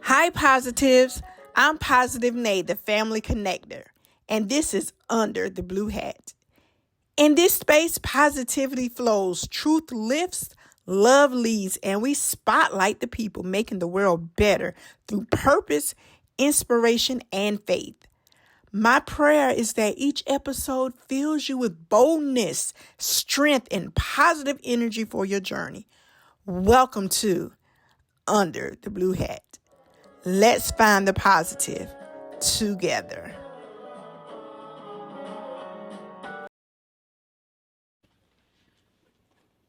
Hi, Positives. I'm Positive Nae, the family connector, and this is Under the Blue Hat. In this space, positivity flows, truth lifts, love leads, and we spotlight the people making the world better through purpose, inspiration, and faith. My prayer is that each episode fills you with boldness, strength, and positive energy for your journey. Welcome to Under the Blue Hat. Let's find the positive together.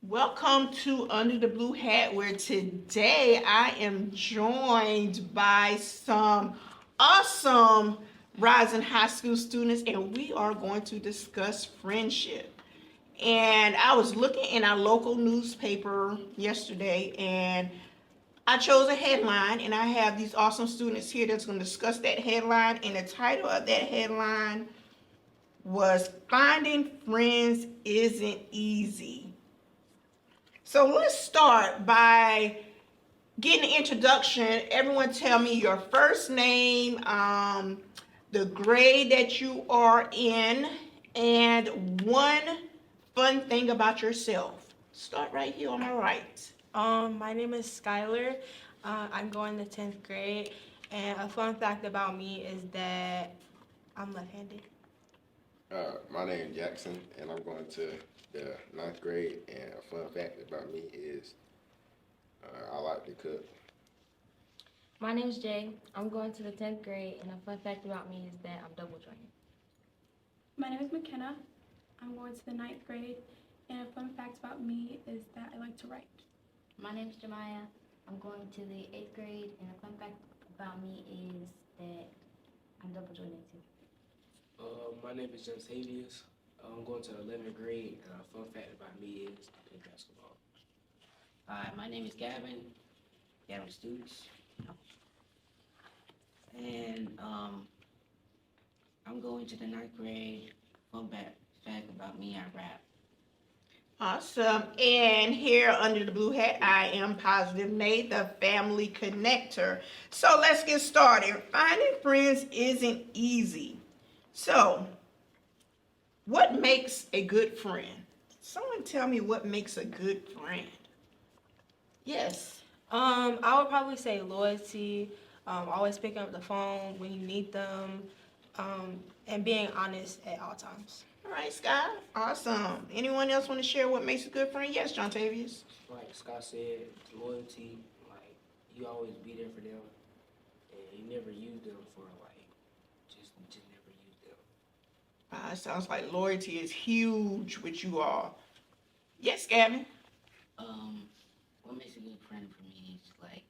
Welcome to Under the Blue Hat, where today I am joined by some awesome rising high school students, and we are going to discuss friendship. And I was looking in our local newspaper yesterday, and I chose a headline, and I have these awesome students here that's going to discuss that headline. And the title of that headline was Finding Friends Isn't Easy. So let's start by getting an introduction. Everyone tell me your first name, the grade that you are in, and one fun thing about yourself. Start right here on my right. My name is Skylar. I'm going to 10th grade, and a fun fact about me is that I'm left-handed. My name is Jackson, and I'm going to the 9th grade. And a fun fact about me is I like to cook. My name is Jay. I'm going to the 10th grade, and a fun fact about me is that I'm double jointed. My name is McKenna. I'm going to the 9th grade, and a fun fact about me is that I like to write. My name is Jemiah. I'm going to the 8th grade, and a fun fact about me is that I'm double jointed too. My name is James Havius. I'm going to 11th grade, and a fun fact about me is I play basketball. Hi, my name is Gavin Stoops, and I'm going to the 9th grade. Fun fact about me, I rap. Awesome. And here under the blue hat, I am Positive Nae, the family connector. So let's get started. Finding friends isn't easy. So, what makes a good friend? Someone tell me what makes a good friend. Yes. I would probably say loyalty, always picking up the phone when you need them, and being honest at all times. All right, Scott. Awesome. Anyone else want to share what makes a good friend? Yes, John Tavius. Like Scott said, loyalty, like you always be there for them, and you never use them for like just never use them. It sounds like loyalty is huge with you all. Yes, Gavin. What makes a good friend for me is like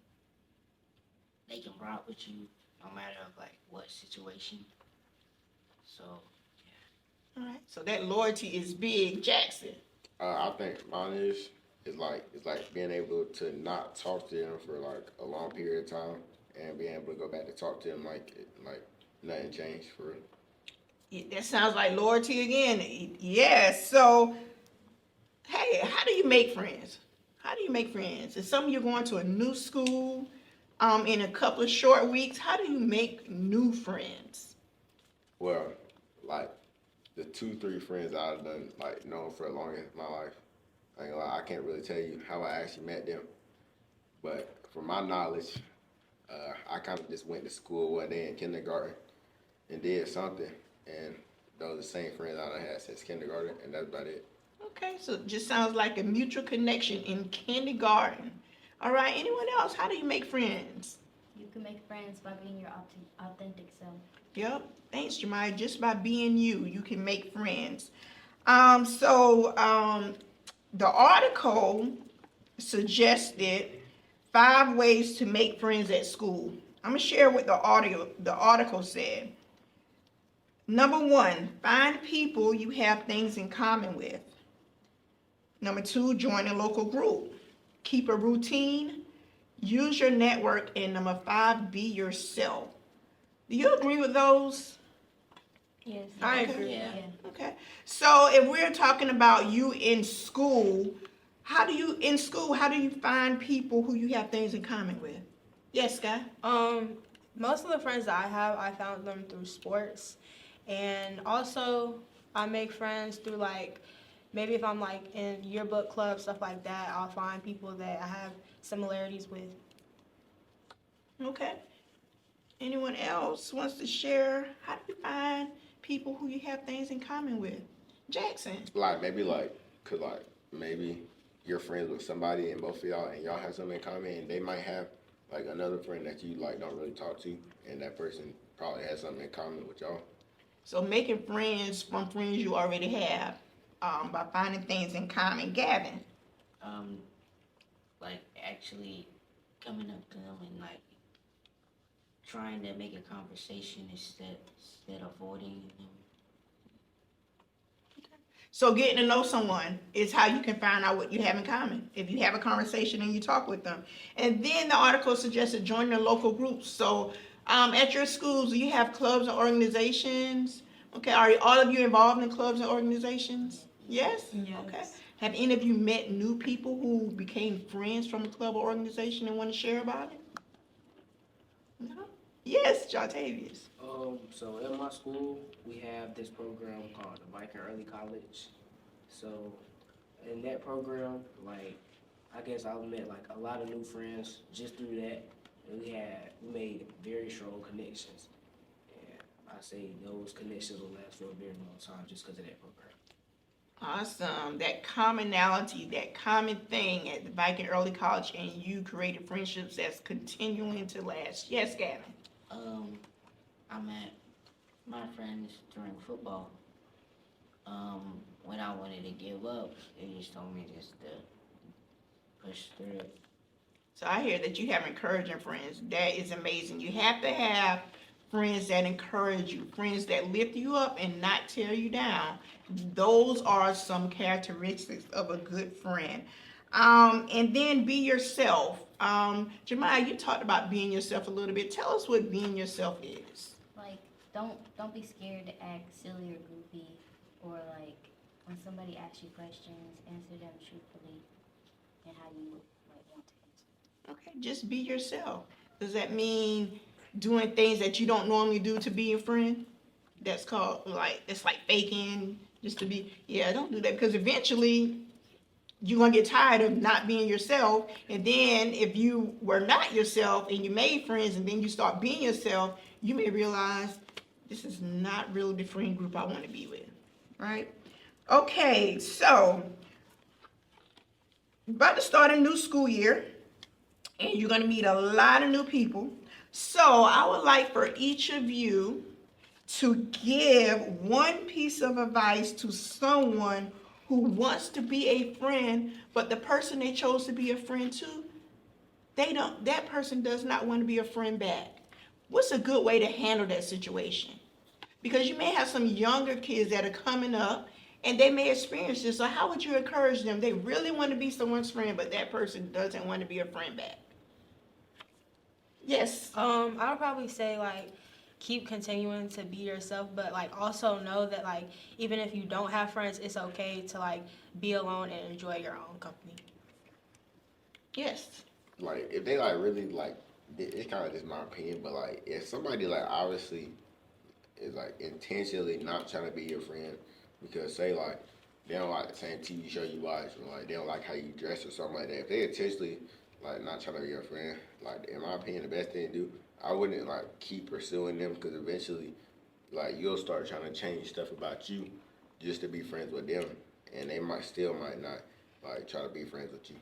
they can rock with you no matter like what situation. So All right. So that loyalty is big, Jackson. I think mine is like being able to not talk to them for like a long period of time and being able to go back to talk to them like nothing changed for real. Yeah, that sounds like loyalty again. Yes. So, hey, how do you make friends? How do you make friends? If some of you are going to a new school in a couple of short weeks, how do you make new friends? Well, like the 2-3 friends I've done like known for the longest in my life. I can't really tell you how I actually met them, but from my knowledge, I kind of just went to school one day in kindergarten and did something, and those are the same friends I done had since kindergarten, and that's about it. Okay, so it just sounds like a mutual connection in kindergarten. All right, anyone else? How do you make friends? You can make friends by being your authentic self. Yep. Thanks, Jemiah. Just by being you, you can make friends. The article suggested 5 ways to make friends at school. I'm gonna share what the article said. Number 1, find people you have things in common with. Number 2, join a local group. Keep a routine. Use your network. And number 5, be yourself. Do you agree with those? Yes. I Okay. agree. yeah. Okay. So if we're talking about you in school, how do you find people who you have things in common with? Yes, Sky? Most of the friends that I have, I found them through sports, and also I make friends through like maybe if I'm like in yearbook club stuff like that, I'll find people that I have similarities with. Okay. Anyone else wants to share? How do you find people who you have things in common with? Jackson. Like maybe like could like maybe you're friends with somebody and both of y'all and y'all have something in common and they might have like another friend that you like don't really talk to and that person probably has something in common with y'all. So making friends from friends you already have, by finding things in common. Gavin. Um, like actually coming up to them and like trying to make a conversation instead of avoiding them. So getting to know someone is how you can find out what you have in common. If you have a conversation and you talk with them. And then the article suggested joining local groups. So at your schools, do you have clubs and organizations? Okay, are all of you involved in clubs and organizations? Yes? Yes. Okay. Have any of you met new people who became friends from a club or organization and want to share about it? No? Yes, Jontavius. So at my school, we have this program called the Viking Early College. So in that program, like, I guess I've met like a lot of new friends just through that. And we made very strong connections. And I say those connections will last for a very long time just because of that program. Awesome. That commonality, that common thing at the Viking Early College, and you created friendships that's continuing to last. Yes, Gavin. I met my friends during football. When I wanted to give up, they just told me just to push through it. So I hear that you have encouraging friends. That is amazing. You have to have friends that encourage you, friends that lift you up and not tear you down. Those are some characteristics of a good friend. And then be yourself. Jemiah, you talked about being yourself a little bit. Tell us what being yourself is. Like, don't be scared to act silly or goofy, or like when somebody asks you questions, answer them truthfully and how you like want to answer. Okay, just be yourself. Does that mean doing things that you don't normally do to be a friend? That's called it's like faking just to be. Yeah, don't do that because eventually you're gonna get tired of not being yourself. And then if you were not yourself and you made friends and then you start being yourself, you may realize this is not really the friend group I want to be with. Right? Okay, so about to start a new school year and you're going to meet a lot of new people. So I would like for each of you to give one piece of advice to someone who wants to be a friend, but the person they chose to be a friend to, that person does not want to be a friend back. What's a good way to handle that situation? Because you may have some younger kids that are coming up and they may experience this. So how would you encourage them? They really want to be someone's friend, but that person doesn't want to be a friend back. Yes. I would probably say like keep continuing to be yourself, but like also know that like even if you don't have friends, it's okay to like be alone and enjoy your own company. Yes. Like if they like really like it's kind of just my opinion, but like if somebody like obviously is like intentionally not trying to be your friend because say like they don't like the same TV show you watch or like they don't like how you dress or something like that. If they intentionally like not trying to be your friend, like in my opinion, the best thing to do, I wouldn't like keep pursuing them because eventually, like you'll start trying to change stuff about you just to be friends with them, and they might not like try to be friends with you.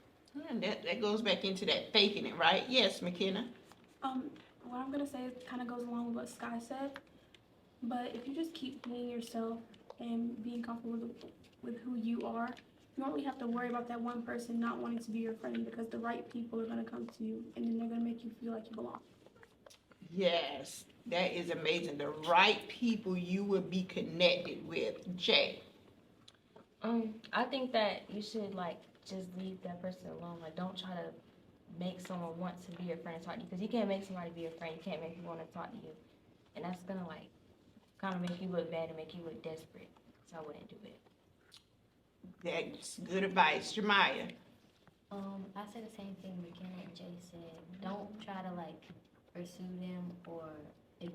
And that goes back into that faking it, right? Yes, McKenna. What I'm gonna say kind of goes along with what Sky said, but if you just keep being yourself and being comfortable with who you are, you don't really have to worry about that one person not wanting to be your friend because the right people are gonna come to you and then they're gonna make you feel like you belong. Yes, that is amazing. The right people you will be connected with. Jay. I think that you should like just leave that person alone. Like, don't try to make someone want to be your friend and talk to you because you can't make somebody be your friend. You can't make people want to talk to you, and that's gonna like kind of make you look bad and make you look desperate. So I wouldn't do it. That's good advice. Jemiah. I said the same thing McKenna and Jay said. Don't try to like pursue them, or if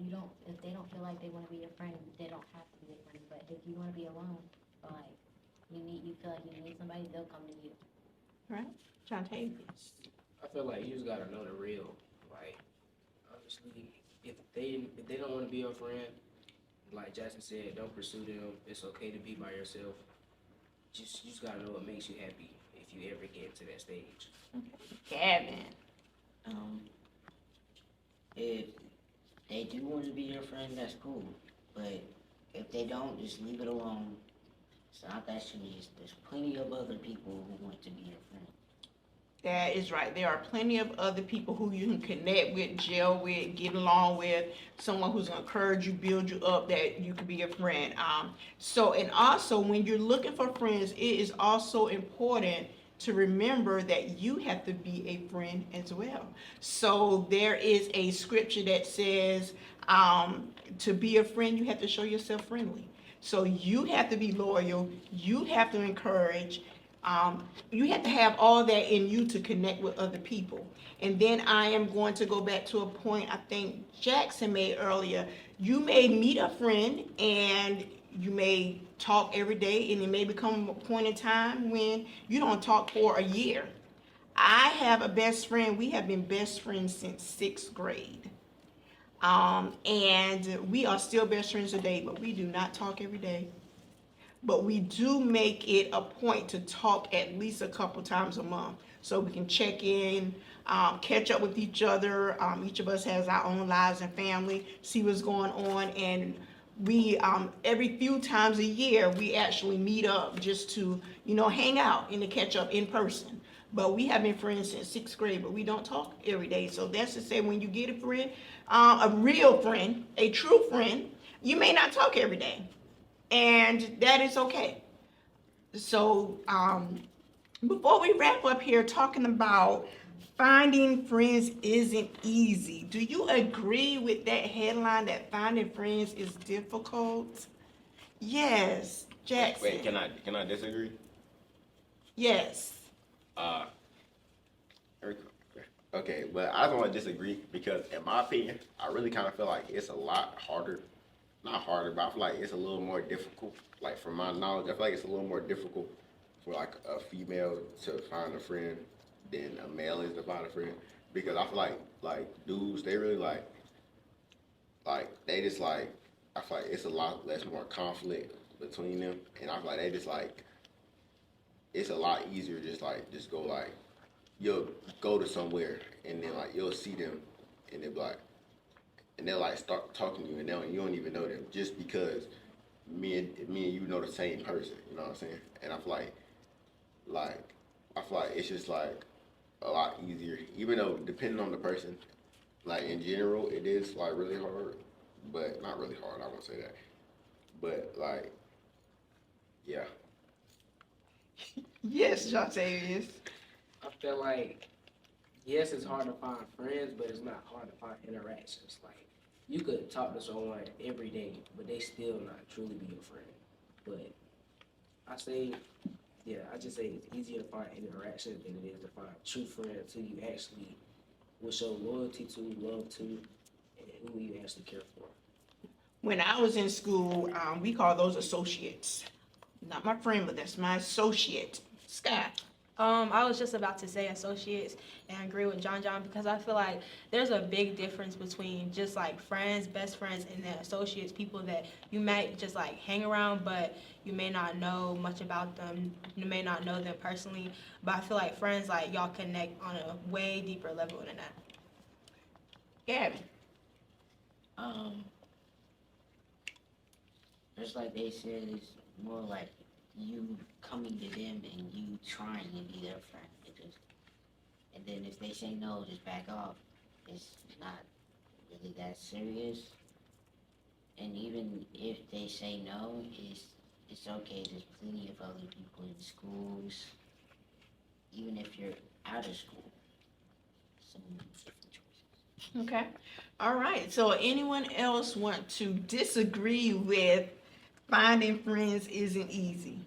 they don't feel like they want to be your friend, they don't have to be your friend. But if you want to be alone, or like you feel like you need somebody, they'll come to you. Right? John Tavis. I feel like you just gotta know the real. Like, honestly, if they don't want to be your friend, like Jackson said, don't pursue them. It's okay to be by yourself. You just gotta know what makes you happy if you ever get to that stage. Gavin. If they do want to be your friend, that's cool. But if they don't, just leave it alone. It's not that serious. There's plenty of other people who want to be your friend. That is right. There are plenty of other people who you can connect with, gel with, get along with, someone who's gonna encourage you, build you up, that you could be a friend. And also when you're looking for friends, it is also important to remember that you have to be a friend as well. So there is a scripture that says, to be a friend, you have to show yourself friendly. So you have to be loyal, you have to encourage, you have to have all that in you to connect with other people. And then I am going to go back to a point I think Jackson made earlier. You may meet a friend and you may talk every day, and it may become a point in time when you don't talk for a year. I have a best friend. We have been best friends since 6th grade. And we are still best friends today, but we do not talk every day. But we do make it a point to talk at least a couple times a month so we can check in, catch up with each other. Each of us has our own lives and family, see what's going on, and we every few times a year we actually meet up just to hang out and to catch up in person. But we have been friends since 6th grade, but we don't talk every day. So that's to say, when you get a friend, a real friend, a true friend, you may not talk every day, and that is okay. So before we wrap up here talking about finding friends isn't easy, do you agree with that headline that finding friends is difficult? Yes, Jackson. Wait, can I disagree? Yes. Uh, okay, but I don't want to disagree because, in my opinion, I really kind of feel like it's a lot harder. Not harder, but I feel like it's a little more difficult. Like, from my knowledge, I feel like it's a little more difficult for like a female to find a friend than a male is to find a friend, because I feel like dudes, they really they just like, I feel like it's a lot less more conflict between them, and I feel like they just like, it's a lot easier just go like, you'll go to somewhere and then like you'll see them and they'll like start talking to you, and you don't even know them, just because me and you know the same person. You know what I'm saying? And I feel like it's just like a lot easier, even though depending on the person, like in general, it is like really hard, but not really hard. I won't say that, but like, yeah. Yes, Jontavius. I feel like, yes, it's hard to find friends, but it's not hard to find interactions. Like, you could talk to someone every day, but they still not truly be your friend. But I just say it's easier to find interactions than it is to find true friends who you actually will show loyalty to, love to, and who you actually care for. When I was in school, we call those associates. Not my friend, but that's my associate. Scott. I was just about to say associates, and I agree with John because I feel like there's a big difference between just like friends, best friends, and then associates, people that you might just like hang around, but you may not know much about them. You may not know them personally, but I feel like friends, like y'all connect on a way deeper level than that. Gabby. Just like they said, it's more like you coming to them and you trying to be their friend. And then if they say no, just back off. It's not really that serious. And even if they say no, it's okay. There's plenty of other people in schools, even if you're out of school. So different choices. Okay. All right. So anyone else want to disagree with Finding friends isn't easy.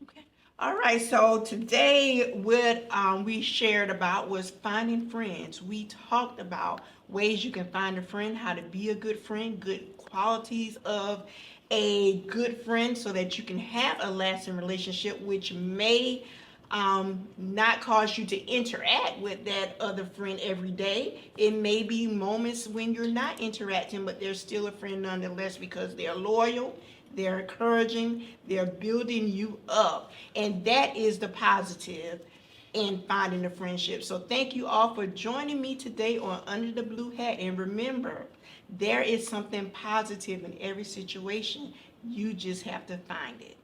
Okay. All right. So today, what we shared about was finding friends. We talked about ways you can find a friend, how to be a good friend, good qualities of a good friend, so that you can have a lasting relationship, which may not cause you to interact with that other friend every day. It may be moments when you're not interacting, but they're still a friend nonetheless because they're loyal, they're encouraging, they're building you up. And that is the positive in finding a friendship. So thank you all for joining me today on Under the Blue Hat. And remember, there is something positive in every situation. You just have to find it.